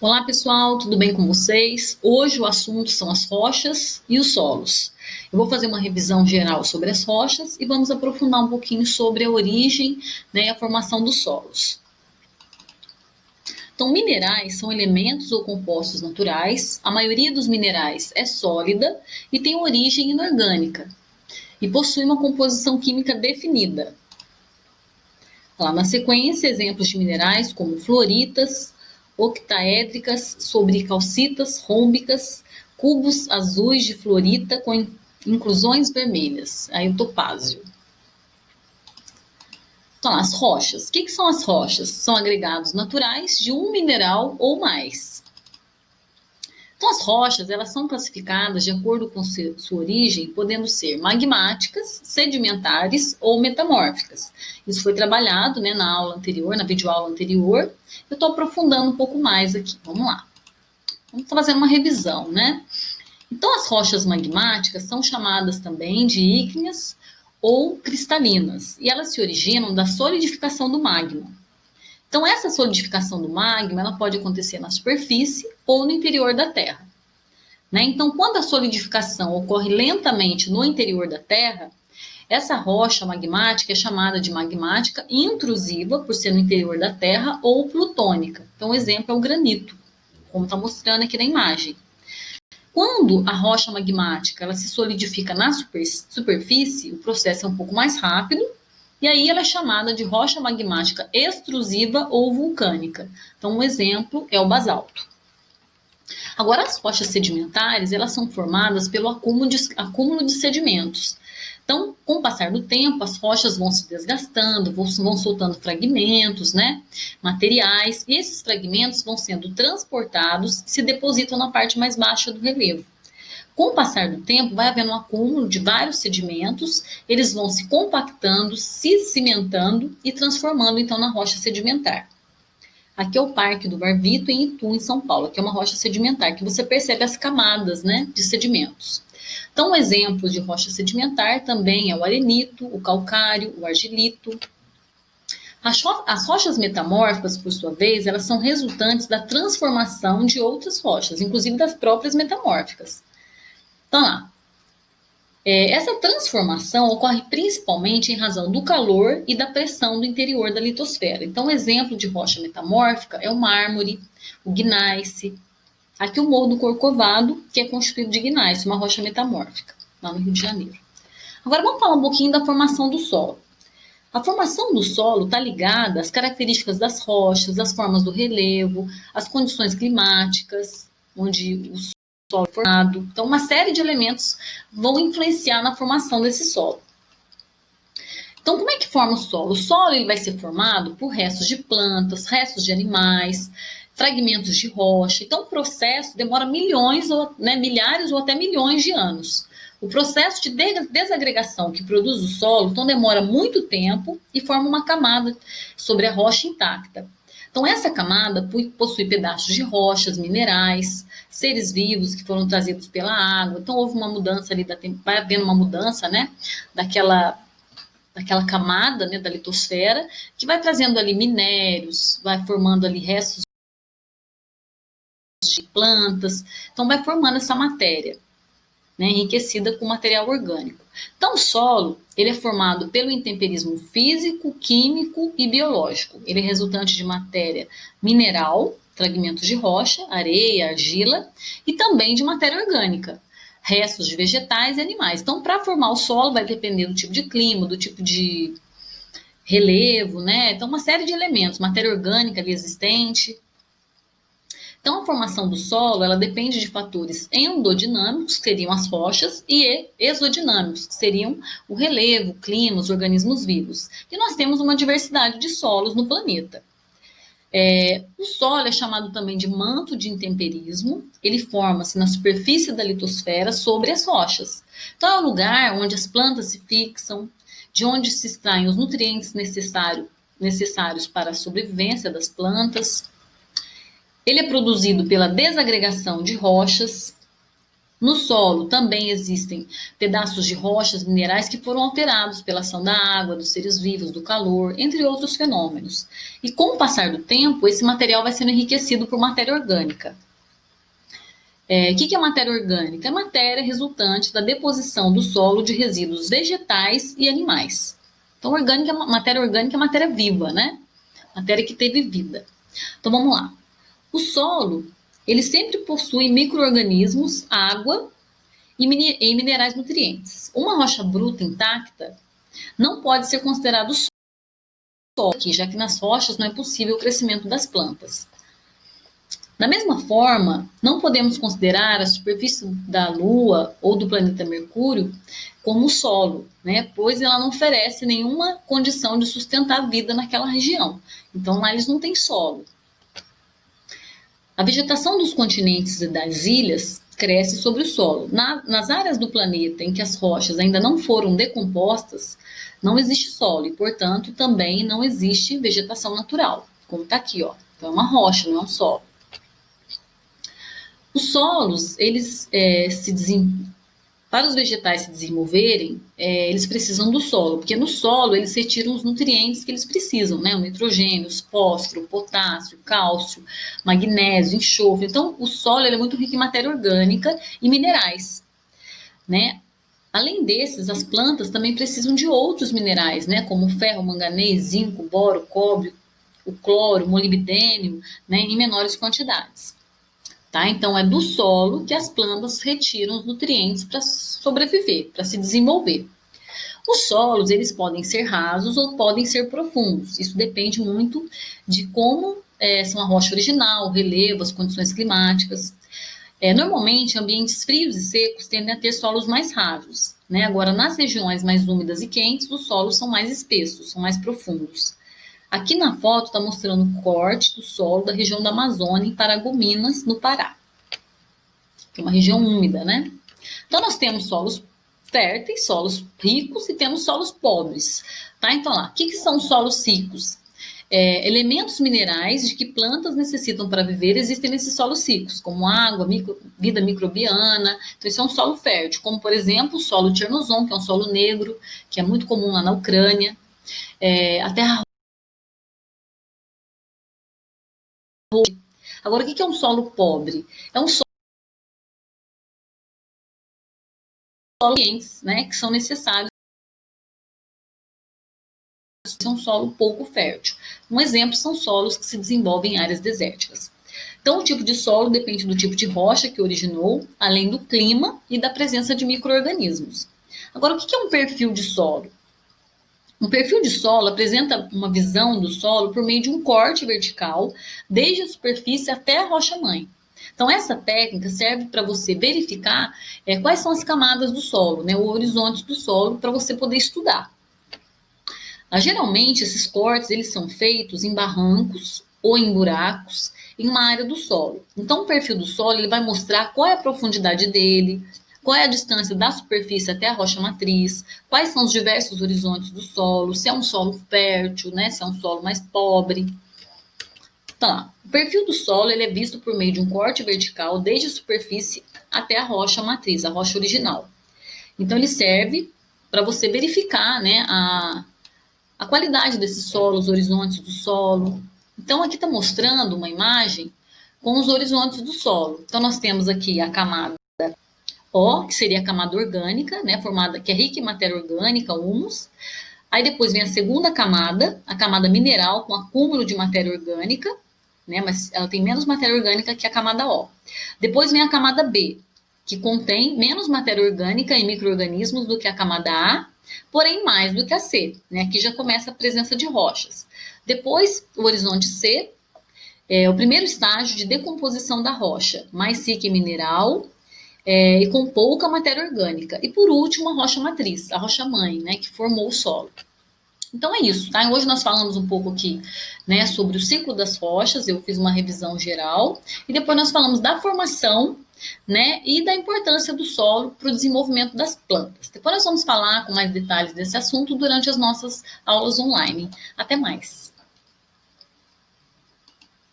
Olá pessoal, tudo bem com vocês? Hoje o assunto são as rochas e os solos. Eu vou fazer uma revisão geral sobre as rochas e vamos aprofundar um pouquinho sobre a origem, e a formação dos solos. Então, minerais são elementos ou compostos naturais. A maioria dos minerais é sólida e tem origem inorgânica e possui uma composição química definida. Lá na sequência, exemplos de minerais como fluoritas, octaédricas, sobricalcitas, rômbicas, cubos azuis de fluorita com inclusões vermelhas, aí o topázio. Então, as rochas. O que são as rochas? São agregados naturais de um mineral ou mais. Então, as rochas, elas são classificadas de acordo com sua origem, podendo ser magmáticas, sedimentares ou metamórficas. Isso foi trabalhado, na aula anterior, na videoaula anterior. Eu estou aprofundando um pouco mais aqui. Vamos lá. Vamos fazer uma revisão, Então, as rochas magmáticas são chamadas também de ígneas ou cristalinas, e elas se originam da solidificação do magma. Então, essa solidificação do magma, ela pode acontecer na superfície ou no interior da Terra. Então, quando a solidificação ocorre lentamente no interior da Terra, essa rocha magmática é chamada de magmática intrusiva, por ser no interior da Terra, ou plutônica. Então, o exemplo é o granito, como está mostrando aqui na imagem. Quando a rocha magmática ela se solidifica na superfície, o processo é um pouco mais rápido, e aí ela é chamada de rocha magmática extrusiva ou vulcânica. Então, um exemplo é o basalto. Agora, as rochas sedimentares, elas são formadas pelo acúmulo de sedimentos. Então, com o passar do tempo, as rochas vão se desgastando, vão soltando fragmentos, materiais, e esses fragmentos vão sendo transportados e se depositam na parte mais baixa do relevo. Com o passar do tempo, vai havendo um acúmulo de vários sedimentos, eles vão se compactando, se cimentando e transformando, então, na rocha sedimentar. Aqui é o Parque do Varvito, em Itu, em São Paulo, que é uma rocha sedimentar, que você percebe as camadas, de sedimentos. Então, um exemplo de rocha sedimentar também é o arenito, o calcário, o argilito. As rochas metamórficas, por sua vez, elas são resultantes da transformação de outras rochas, inclusive das próprias metamórficas. Então, lá. Essa transformação ocorre principalmente em razão do calor e da pressão do interior da litosfera. Então, um exemplo de rocha metamórfica é o mármore, o gneiss. Aqui o Morro do Corcovado, que é constituído de gneiss, uma rocha metamórfica, lá no Rio de Janeiro. Agora vamos falar um pouquinho da formação do solo. A formação do solo está ligada às características das rochas, às formas do relevo, às condições climáticas, onde o solo é formado. Então, uma série de elementos vão influenciar na formação desse solo. Então, como é que forma o solo? O solo ele vai ser formado por restos de plantas, restos de animais, fragmentos de rocha. Então, o processo demora milhares ou até milhões de anos. O processo de desagregação que produz o solo, então, demora muito tempo e forma uma camada sobre a rocha intacta. Então, essa camada possui pedaços de rochas, minerais, seres vivos que foram trazidos pela água. Então, houve uma mudança ali, vai havendo uma mudança, daquela camada, da litosfera, que vai trazendo ali minérios, vai formando ali restos de plantas. Então, vai formando essa matéria, enriquecida com material orgânico. Então, o solo ele é formado pelo intemperismo físico, químico e biológico. Ele é resultante de matéria mineral, fragmentos de rocha, areia, argila, e também de matéria orgânica, restos de vegetais e animais. Então, para formar o solo, vai depender do tipo de clima, do tipo de relevo, Então, uma série de elementos, matéria orgânica ali existente. Então, a formação do solo, ela depende de fatores endodinâmicos, que seriam as rochas, e exodinâmicos, que seriam o relevo, o clima, os organismos vivos. E nós temos uma diversidade de solos no planeta. O solo é chamado também de manto de intemperismo, ele forma-se na superfície da litosfera sobre as rochas. Então, é o lugar onde as plantas se fixam, de onde se extraem os nutrientes necessários para a sobrevivência das plantas. Ele é produzido pela desagregação de rochas. No solo também existem pedaços de rochas minerais que foram alterados pela ação da água, dos seres vivos, do calor, entre outros fenômenos. E com o passar do tempo, esse material vai sendo enriquecido por matéria orgânica. O que é matéria orgânica? É matéria resultante da deposição do solo de resíduos vegetais e animais. Então, matéria orgânica é matéria viva, né? Matéria que teve vida. Então, vamos lá. O solo, ele sempre possui micro-organismos, água e minerais nutrientes. Uma rocha bruta intacta não pode ser considerado solo, já que nas rochas não é possível o crescimento das plantas. Da mesma forma, não podemos considerar a superfície da Lua ou do planeta Mercúrio como solo, né? Pois ela não oferece nenhuma condição de sustentar a vida naquela região. Então lá eles não têm solo. A vegetação dos continentes e das ilhas cresce sobre o solo. Nas áreas do planeta em que as rochas ainda não foram decompostas, não existe solo e, portanto, também não existe vegetação natural, como está aqui, ó. Então é uma rocha, não é um solo. Os solos, eles para os vegetais se desenvolverem, eles precisam do solo, porque no solo eles retiram os nutrientes que eles precisam, né? O nitrogênio, o fósforo, o potássio, o cálcio, magnésio, enxofre. Então, o solo é muito rico em matéria orgânica e minerais, né? Além desses, as plantas também precisam de outros minerais, né? Como ferro, manganês, zinco, boro, cobre, o cloro, molibdênio, né? Em menores quantidades. Tá? Então, é do solo que as plantas retiram os nutrientes para sobreviver, para se desenvolver. Os solos, eles podem ser rasos ou podem ser profundos. Isso depende muito de como são a rocha original, o relevo, as condições climáticas. Normalmente, ambientes frios e secos tendem a ter solos mais rasos, né? Agora, nas regiões mais úmidas e quentes, os solos são mais espessos, são mais profundos. Aqui na foto está mostrando o corte do solo da região da Amazônia, em Paragominas, no Pará. Que é uma região úmida, né? Então, nós temos solos férteis, solos ricos e temos solos pobres. Tá? Então, lá, o que são solos ricos? Elementos minerais de que plantas necessitam para viver existem nesses solos ricos, como água, vida microbiana. Então, isso é um solo fértil, como, por exemplo, o solo Chernozem, que é um solo negro, que é muito comum lá na Ucrânia. A terra. Agora, o que é um solo pobre? É um solo, né, que são necessários. É um solo pouco fértil. Um exemplo são solos que se desenvolvem em áreas desérticas. Então, o tipo de solo depende do tipo de rocha que originou, além do clima e da presença de micro-organismos. Agora, o que é um perfil de solo? Um perfil de solo apresenta uma visão do solo por meio de um corte vertical, desde a superfície até a rocha-mãe. Então, essa técnica serve para você verificar quais são as camadas do solo, né, o horizonte do solo, para você poder estudar. Geralmente, esses cortes eles são feitos em barrancos ou em buracos em uma área do solo. Então, o perfil do solo ele vai mostrar qual é a profundidade dele, qual é a distância da superfície até a rocha matriz, quais são os diversos horizontes do solo, se é um solo fértil, né, se é um solo mais pobre. Então, o perfil do solo ele é visto por meio de um corte vertical desde a superfície até a rocha matriz, a rocha original. Então, ele serve para você verificar, né, a qualidade desses solos, os horizontes do solo. Então, aqui está mostrando uma imagem com os horizontes do solo. Então, nós temos aqui a camada O, que seria a camada orgânica, né, formada, que é rica em matéria orgânica, humus. Aí depois vem a segunda camada, a camada mineral, com acúmulo de matéria orgânica, né, mas ela tem menos matéria orgânica que a camada O. Depois vem a camada B, que contém menos matéria orgânica e micro-organismos do que a camada A, porém mais do que a C, né? Aqui já começa a presença de rochas. Depois, o horizonte C é o primeiro estágio de decomposição da rocha, mais rica em mineral e com pouca matéria orgânica. E por último, a rocha matriz, a rocha mãe, né, que formou o solo. Então é isso, tá? Hoje nós falamos um pouco aqui, né, sobre o ciclo das rochas, eu fiz uma revisão geral, e depois nós falamos da formação, né, e da importância do solo para o desenvolvimento das plantas. Depois nós vamos falar com mais detalhes desse assunto durante as nossas aulas online. Até mais!